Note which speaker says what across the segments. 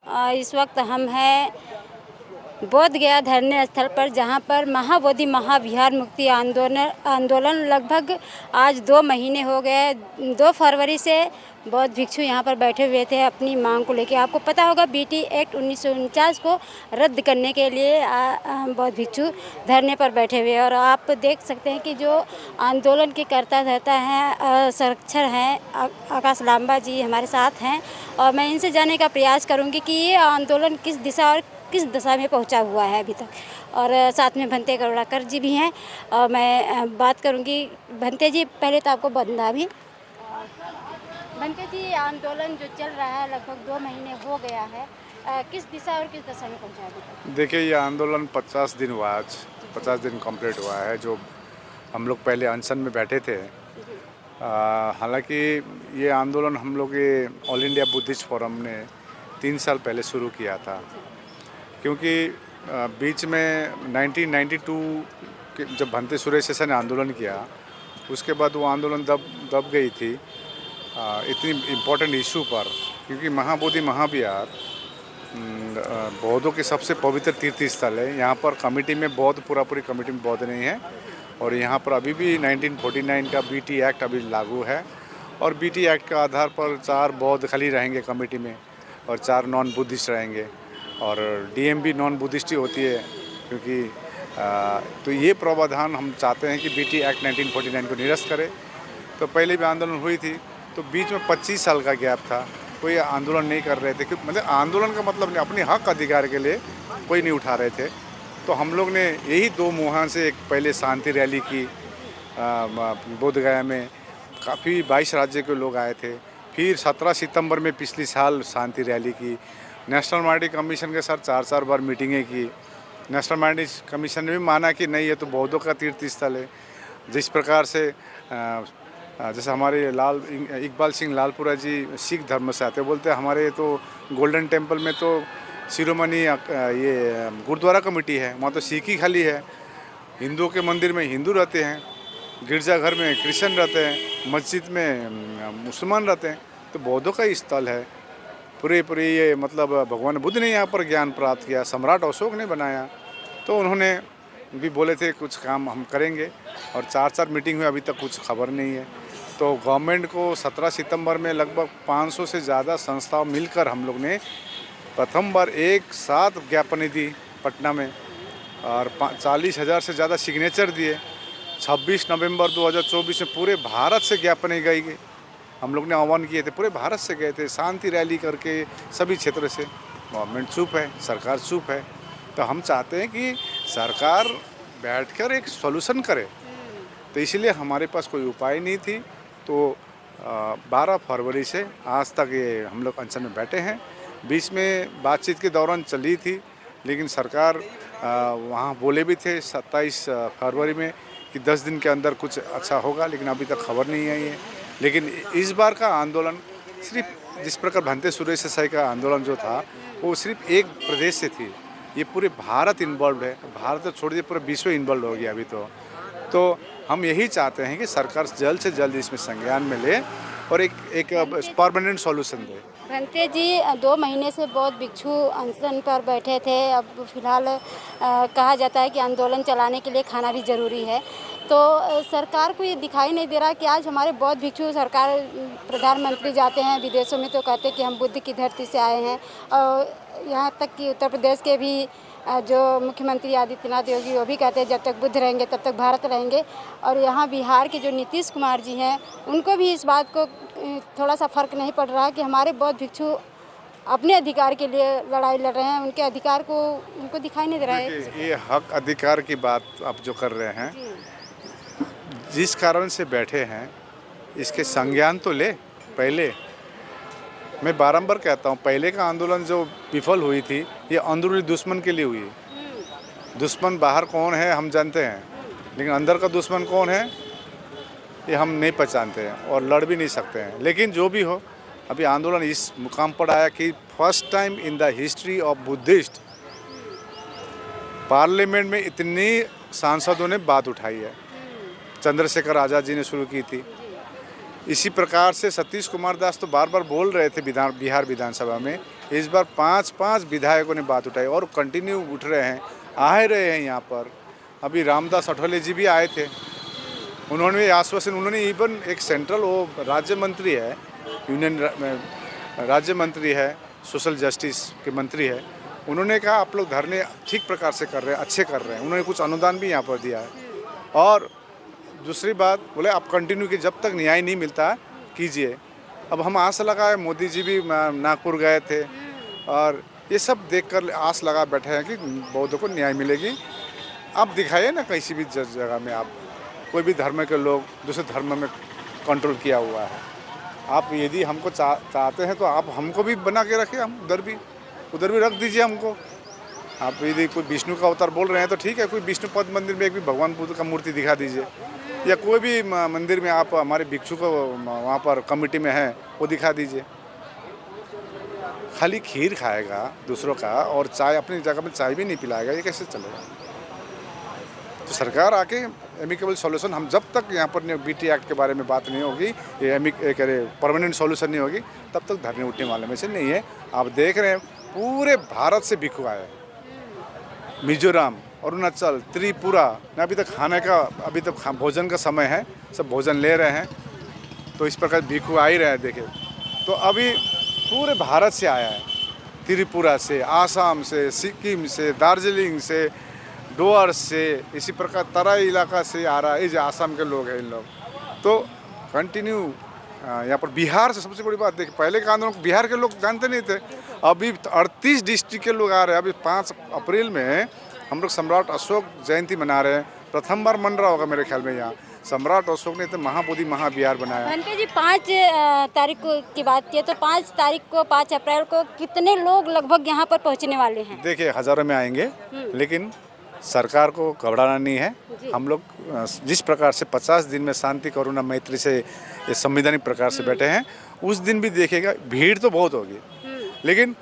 Speaker 1: इस वक्त हम हैं बोध गया धरने स्थल पर, जहां पर महाबोधि महाविहार मुक्ति आंदोलन लगभग आज 2 महीने हो गए। 2 फरवरी से बौद्ध भिक्षु यहां पर बैठे हुए थे अपनी मांग को लेकर। आपको पता होगा बीटी एक्ट 1949 को रद्द करने के लिए बौद्ध भिक्षु धरने पर बैठे हुए। और आप देख सकते हैं कि जो आंदोलन के करता धरता हैं, संरक्षक हैं, आकाश लांबा जी हमारे साथ हैं, और मैं इनसे जानने का प्रयास करूंगी कि ये आंदोलन किस दिशा और किस दशा में पहुंचा हुआ है अभी तक। और साथ में भंते करुणाकर जी भी हैं, और मैं बात करूंगी। भंते जी, पहले तो आपको बंदा भी। भंते जी, आंदोलन जो चल रहा है लगभग 2 महीने हो गया है, किस दिशा और किस दशा में पहुंचा है अभी तक?
Speaker 2: देखिए, ये आंदोलन 50 दिन हुआ, आज 50 दिन कंप्लीट हुआ है। जो हम लोग पहले अनशन में बैठे थे, हालांकि ये आंदोलन हम लोग ये ऑल इंडिया बुद्धिस्ट फोरम ने 3 साल पहले शुरू किया था, क्योंकि बीच में 1992 के जब भंते सुरेश ने आंदोलन किया, उसके बाद वो आंदोलन दब गई थी इतनी इम्पोर्टेंट इशू पर, क्योंकि महाबोधि महाविहार बौद्धों के सबसे पवित्र तीर्थ स्थल है। यहाँ पर कमेटी में बौद्ध पूरी कमेटी में बौद्ध नहीं है, और यहाँ पर अभी भी 1949 का बीटी एक्ट अभी लागू है, और बीटी एक्ट के आधार पर 4 बौद्ध खाली रहेंगे कमेटी में और 4 नॉन बुद्धिस्ट रहेंगे, और डीएम भी नॉन बुद्धिस्ट ही होती है, क्योंकि तो ये प्रावधान हम चाहते हैं कि बीटी एक्ट 1949 को निरस्त करे। तो पहले भी आंदोलन हुई थी, तो बीच में 25 साल का गैप था, कोई आंदोलन नहीं कर रहे थे, क्योंकि मतलब आंदोलन का मतलब नहीं, अपने हक अधिकार के लिए कोई नहीं उठा रहे थे। तो हम लोग ने यही 2 मुहां से एक पहले शांति रैली की बोध गया में, काफ़ी 22 राज्य के लोग आए थे। फिर 17 सितंबर में पिछली साल शांति रैली की। नेशनल माइनॉरिटी कमीशन के साथ 4 बार मीटिंगें की। नेशनल माइनॉरिटी कमीशन ने भी माना कि नहीं, ये तो बौद्धों का तीर्थ स्थल है। जिस प्रकार से जैसे हमारे इकबाल सिंह लालपुरा जी सिख धर्म से आते, बोलते हैं हमारे तो गोल्डन टेम्पल में तो शिरोमणि ये गुरुद्वारा कमेटी है, वहाँ तो सिख ही खाली है। हिंदुओं के मंदिर में हिंदू रहते हैं, गिरजाघर में क्रिश्चियन रहते हैं, मस्जिद में मुसलमान रहते हैं, तो बौद्धों का ही स्थल है। पूरे ये मतलब भगवान बुद्ध ने यहाँ पर ज्ञान प्राप्त किया, सम्राट अशोक ने बनाया, तो उन्होंने भी बोले थे कुछ काम हम करेंगे, और 4 मीटिंग हुई, अभी तक कुछ खबर नहीं है। तो गवर्नमेंट को 17 सितंबर में लगभग 500 से ज़्यादा संस्थाओं मिलकर हम लोग ने प्रथम बार एक साथ ज्ञापन दी पटना में, और 40,000 से ज़्यादा सिग्नेचर दिए। 26 नवंबर 2024 में पूरे भारत से ज्ञापन गई, हम लोग ने आह्वान किए थे, पूरे भारत से गए थे, शांति रैली करके सभी क्षेत्र से। गवर्नमेंट चुप है, सरकार चुप है, तो हम चाहते हैं कि सरकार बैठकर एक सॉल्यूशन करे। तो इसलिए हमारे पास कोई उपाय नहीं थी, तो 12 फरवरी से आज तक ये हम लोग अनशन में बैठे हैं। बीच में बातचीत के दौरान चली थी, लेकिन सरकार वहाँ बोले भी थे 27 फरवरी में कि 10 दिन के अंदर कुछ अच्छा होगा, लेकिन अभी तक खबर नहीं आई है। लेकिन इस बार का आंदोलन सिर्फ जिस प्रकार भंते सुरेश का आंदोलन जो था, वो सिर्फ एक प्रदेश से थी, ये पूरे भारत इन्वॉल्व है। भारत तो छोड़ दिए, पूरा विश्व इन्वॉल्व हो गया अभी तो हम यही चाहते हैं कि सरकार जल्द से जल्द इसमें संज्ञान में ले और एक परमानेंट सॉल्यूशन दे।
Speaker 1: भंते जी, 2 महीने से बौद्ध भिक्षु अनशन पर बैठे थे। अब फिलहाल कहा जाता है कि आंदोलन चलाने के लिए खाना भी ज़रूरी है, तो सरकार को ये दिखाई नहीं दे रहा कि आज हमारे बौद्ध भिक्षु, सरकार प्रधानमंत्री जाते हैं विदेशों में तो कहते हैं कि हम बुद्ध की धरती से आए हैं, और यहाँ तक कि उत्तर प्रदेश के भी जो मुख्यमंत्री आदित्यनाथ योगी, वो भी कहते हैं जब तक बुद्ध रहेंगे तब तक भारत रहेंगे। और यहाँ बिहार के जो नीतीश कुमार जी हैं, उनको भी इस बात को थोड़ा सा फ़र्क नहीं पड़ रहा कि हमारे बौद्ध भिक्षु अपने अधिकार के लिए लड़ाई लड़ रहे हैं, उनके अधिकार को उनको दिखाई नहीं दे रहा है।
Speaker 2: ये हक अधिकार की बात आप जो कर रहे हैं, जिस कारण से बैठे हैं इसके संज्ञान तो ले। पहले मैं बारंबार कहता हूँ, पहले का आंदोलन जो विफल हुई थी, ये अंदरूनी दुश्मन के लिए हुई। दुश्मन बाहर कौन है हम जानते हैं, लेकिन अंदर का दुश्मन कौन है ये हम नहीं पहचानते हैं और लड़ भी नहीं सकते हैं। लेकिन जो भी हो, अभी आंदोलन इस मुकाम पर आया कि first time in the history of Buddhist parliament में इतनी सांसदों ने बात उठाई है। चंद्रशेखर आज़ाद जी ने शुरू की थी, इसी प्रकार से सतीश कुमार दास तो बार बार बोल रहे थे बिहार विधानसभा में, इस बार 5 विधायकों ने बात उठाई और कंटिन्यू उठ रहे हैं, आ रहे हैं यहाँ पर। अभी रामदास अठवले जी भी आए थे, उन्होंने आश्वासन, उन्होंने इवन एक सेंट्रल वो राज्य मंत्री है, यूनियन राज्य मंत्री है, सोशल जस्टिस के मंत्री है, उन्होंने कहा आप लोग धरने ठीक प्रकार से कर रहे हैं, अच्छे कर रहे हैं। उन्होंने कुछ अनुदान भी यहाँ पर दिया है। और दूसरी बात बोले आप कंटिन्यू की, जब तक न्याय नहीं मिलता कीजिए। अब हम आस लगाए, मोदी जी भी नागपुर गए थे और ये सब देखकर आस लगा बैठे हैं कि बौद्धों को न्याय मिलेगी। आप दिखाइए ना किसी भी जगह में, आप कोई भी धर्म के लोग दूसरे धर्म में कंट्रोल किया हुआ है। आप यदि हमको चाहते हैं तो आप हमको भी बना के रखें, हम उधर भी रख दीजिए हमको। आप यदि कोई विष्णु का अवतार बोल रहे हैं तो ठीक है, कोई विष्णु पद मंदिर में एक भी भगवान बुद्ध का मूर्ति दिखा दीजिए, या कोई भी मंदिर में आप हमारे भिक्षु को वहाँ पर कमेटी में है वो दिखा दीजिए। खाली खीर खाएगा दूसरों का और चाय अपनी जगह में चाय भी नहीं पिलाएगा, ये कैसे चलेगा? तो सरकार आके एमिकेबल सॉल्यूशन, हम जब तक यहाँ पर BT एक्ट के बारे में बात नहीं होगी, ये परमानेंट सॉल्यूशन नहीं होगी, तब तक धरने उठने वाले में से नहीं है। आप देख रहे हैं पूरे भारत से भिक्षु आए, मिजोरम, अरुणाचल, त्रिपुरा। अभी तक खाने का, अभी तक भोजन का समय है, सब भोजन ले रहे हैं, तो इस प्रकार भिक्षु आ ही रहे हैं। देखिए तो अभी पूरे भारत से आया है, त्रिपुरा से, आसाम से, सिक्किम से, दार्जिलिंग से, डोअर से, इसी प्रकार तराई इलाका से आ रहा है। ये जो आसाम के लोग हैं, इन लोग तो कंटिन्यू यहाँ पर। बिहार से सबसे बड़ी बात देखिए, पहले का आंदोलन बिहार के लोग जानते नहीं थे, अभी 38 डिस्ट्रिक्ट के लोग आ रहे हैं। अभी 5 अप्रैल में हम लोग सम्राट अशोक जयंती मना रहे हैं, प्रथम बार मन रहा होगा मेरे ख्याल में। यहाँ सम्राट अशोक ने तो महाबोधि महाविहार बनाया।
Speaker 1: भंते जी 5 तारीख की बात की तो 5 तारीख को, 5 अप्रैल को कितने लोग लगभग यहाँ पर पहुँचने वाले हैं? देखिए
Speaker 2: हज़ारों में आएंगे, लेकिन सरकार को घबराना नहीं है। हम लोग जिस प्रकार से 50 दिन में शांति करुणा मैत्री से संवैधानिक प्रकार से बैठे हैं, उस दिन भी देखिएगा भीड़ तो बहुत होगी, लेकिन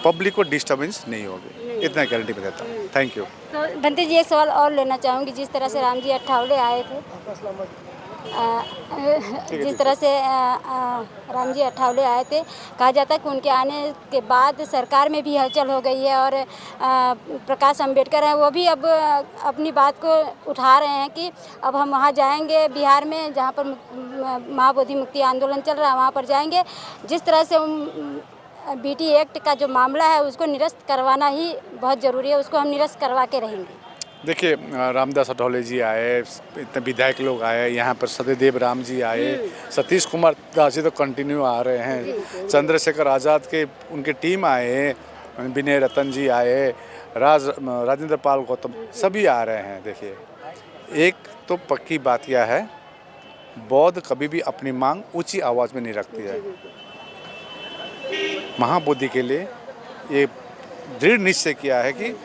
Speaker 2: पब्लिक को डिस्टर्बेंस नहीं होगी, इतना गारंटी मैं देता हूँ। Thank you.
Speaker 1: तो भंते जी एक सवाल और लेना चाहूँगी, जिस तरह से रामजी अठावले आए थे, जिस तरह से रामजी अठावले आए थे, कहा जाता है कि उनके आने के बाद सरकार में भी हलचल हो गई है और प्रकाश अंबेडकर हैं, वो भी अब अपनी बात को उठा रहे हैं कि अब हम वहाँ जाएंगे, बिहार में जहाँ पर महाबोधि मुक्ति आंदोलन चल रहा है वहाँ पर जाएंगे। जिस तरह से BT एक्ट का जो मामला है उसको निरस्त करवाना ही बहुत ज़रूरी है, उसको हम निरस्त करवा के रहेंगे।
Speaker 2: देखिए रामदास अठवले जी आए, इतने विधायक लोग आए, यहाँ पर सत्यदेव राम जी आए, सतीश कुमार दास जी तो कंटिन्यू आ रहे हैं, चंद्रशेखर आज़ाद के उनके टीम आए, विनय रतन जी आए, राजेंद्र पाल गौतम सभी आ रहे हैं। देखिए एक तो पक्की बात यह है, बौद्ध कभी भी अपनी मांग ऊंची आवाज़ में नहीं रखती है। महाबोधि के लिए ये दृढ़ निश्चय किया है कि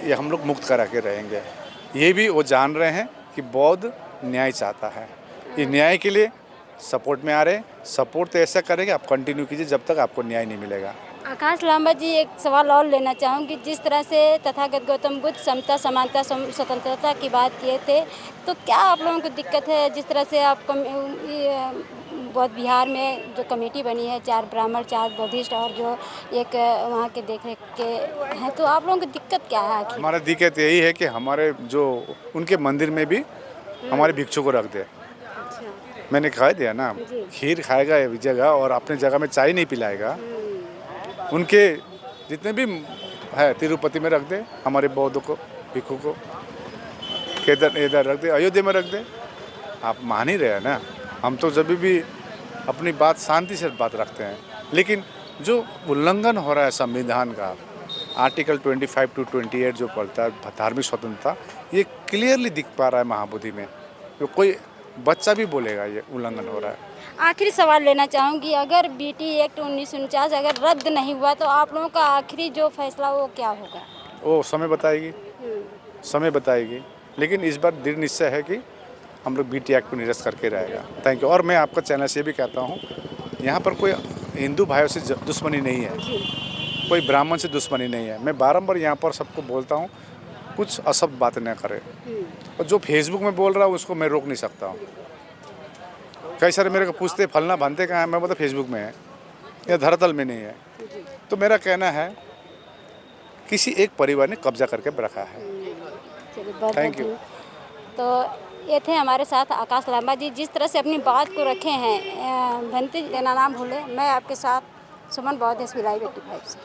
Speaker 2: ये हम लोग मुक्त करा के रहेंगे। ये भी वो जान रहे हैं कि बौद्ध न्याय चाहता है, ये न्याय के लिए सपोर्ट में आ रहे हैं। सपोर्ट तो ऐसा करेंगे, आप कंटिन्यू कीजिए जब तक आपको न्याय नहीं मिलेगा।
Speaker 1: आकाश लांबा जी एक सवाल और लेना चाहूँगी, जिस तरह से तथागत गौतम बुद्ध समता, समानता, स्वतंत्रता की बात किए थे, तो क्या आप लोगों को दिक्कत है जिस तरह से आप बौद्ध बिहार में जो कमेटी बनी है, 4 ब्राह्मण, 4 बौद्धिस्ट और जो एक वहाँ के देखरेख के हैं, तो आप लोगों को दिक्कत क्या है?
Speaker 2: हमारा दिक्कत यही है कि हमारे जो उनके मंदिर में भी हमारे भिक्षु को रख दे। मैंने कहा दिया ना, खीर खाएगा एक जगह और अपने जगह में चाय नहीं पिलाएगा। उनके जितने भी है तिरुपति में रख दे, हमारे बौद्धों को, भिक्षु को इधर रख दे, अयोध्या में रख दे। आप मान ही रहे हैं ना, हम तो जब भी अपनी बात शांति से बात रखते हैं, लेकिन जो उल्लंघन हो रहा है संविधान का, आर्टिकल 25 to 28 जो पढ़ता है धार्मिक स्वतंत्रता, ये क्लियरली दिख पा रहा है महाबोधि में। तो कोई बच्चा भी बोलेगा ये उल्लंघन हो रहा है।
Speaker 1: आखिरी सवाल लेना चाहूँगी, अगर BT एक्ट 1949 अगर रद्द नहीं हुआ तो आप लोगों का आखिरी जो फैसला वो क्या होगा?
Speaker 2: वो समय बताएगी, समय बताएगी, लेकिन इस बार दृढ़ निश्चय है कि हम लोग BT एक्ट को निरस्त करके रहेगा। Thank you. और मैं आपका चैनल से भी कहता हूँ, यहाँ पर कोई हिंदू भाइयों से दुश्मनी नहीं है, कोई ब्राह्मण से दुश्मनी नहीं है। मैं बारंबार यहाँ पर सबको बोलता हूँ, कुछ असभ्य बात न करें, और जो फेसबुक में बोल रहा है उसको मैं रोक नहीं सकता हूँ। कई सारे मेरे को पूछते फलना भनते कहाँ है, मैं बोलता फेसबुक में है या धरातल में नहीं है। तो मेरा कहना है किसी एक परिवार ने कब्जा करके रखा है।
Speaker 1: चलिए बहुत
Speaker 2: Thank you.
Speaker 1: तो ये थे हमारे साथ आकाश लांबा जी, जिस तरह से अपनी बात को रखे हैं। भंती लेना नाम भूले। मैं आपके साथ सुमन बौद्ध, SB Live 85 से।